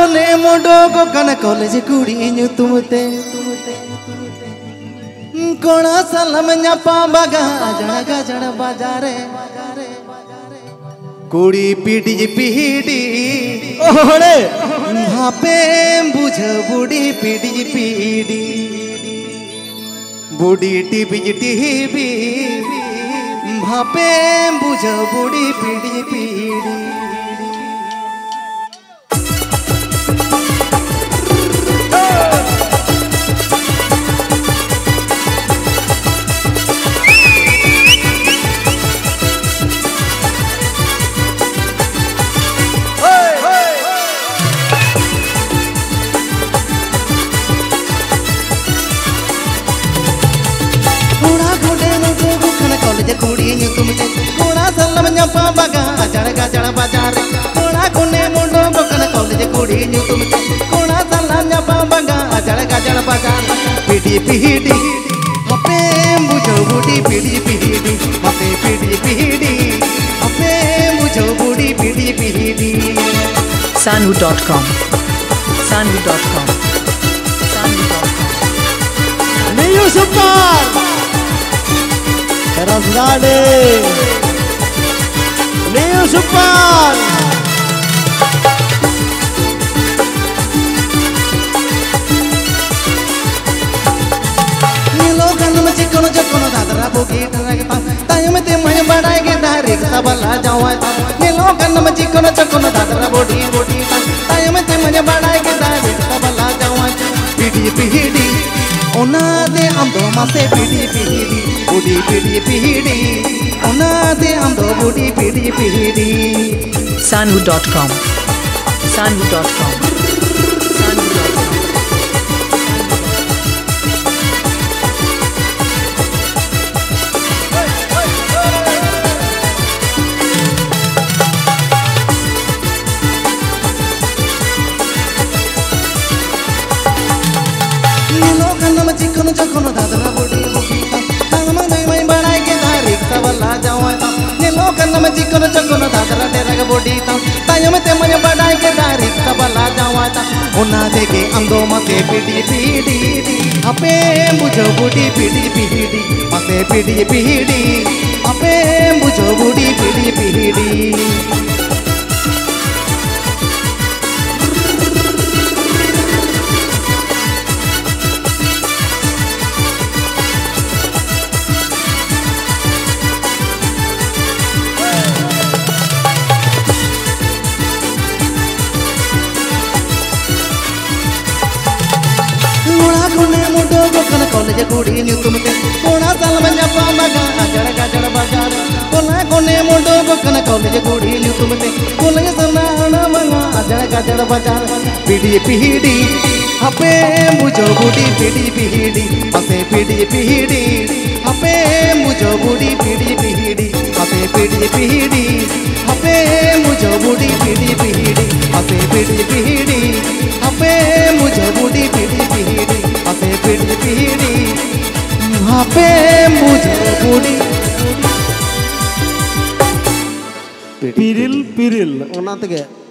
कोने मोडो को कन कॉलेज कुड़ी नुतुमते कोणा सलम न्यापा बगा जणगा जण बाजारे कुड़ी पीड़ी पीड़ी ओहड़े भापे बुझ बुड़ी पीड़ी पीड़ी बुड़ी टीबी टीबी भापे बुझ बुड़ी पीड़ी पीड़ी कुड़ी तुमसे कोणा सलम न्यापा बगा जड़गा जड़ बाजार कोणा कोने मुंडो बकन कॉलेज कुड़ी तुमसे कोणा सलम न्यापा बगा जड़गा जड़ बाजार पीड़ी पीड़ी हपे मुझो बुड़ी पीड़ी पीड़ी हपे पीड़ी पीड़ी हपे मुझो बुड़ी पीड़ी पीड़ी Sanhu.com Sanhu.com New Super Rasgade New Super Nilo kan machikono jakono dadra bogi taragta tayum te maya badaige darik sabala jawa Nilo kan machikono jakono dadra bodi bodi tayum te maya badaige darik sabala jawa pidi pidi ona de ando mase pidi pidi budi pidi pidi ona de ando budi pidi pidi Sanhu.com Sanhu.com चिकन चकन दादरा बोडी बोकीता ताम दई मई बनाई के धारिक सबला जावा नेलो कन्नम चिकन चकन दादरा डेरग बोडीता तायम ते मन बनाई के धारिक सबला जावा ओना देके अंदो मते पीडी पीडी अपे बुझो बुडी पीडी पीडी मते पीडी पीडी अपे बुझो बुडी पीडी पीडी कोने मुंडो बकन कॉलेज कुड़ी तुमसे कोणा सलम न्यापा बगा जड़गा जड़ बाजार कोने मुंडो बकन कॉलेज कुड़ी तुमसे कोले सनाना मंगा जड़गा जड़ बाजार पीड़ी पीड़ी हपे मुझो बुड़ी पीड़ी पीड़ी हपे पीड़ी पीड़ी हपे मुझो बुड़ी पीड़ी पीड़ी हपे पीड़ी पीड़ी हपे मुझो बुड़ी पीड़ी पीड़ी हपे पीड़ी पीड़ी हपे मुझो बुड़ी पीड़ी पीड़ी हपे पीड़ी पीड़ी हपे मुझो बुड़ी पिरिल पिरिल ओना तके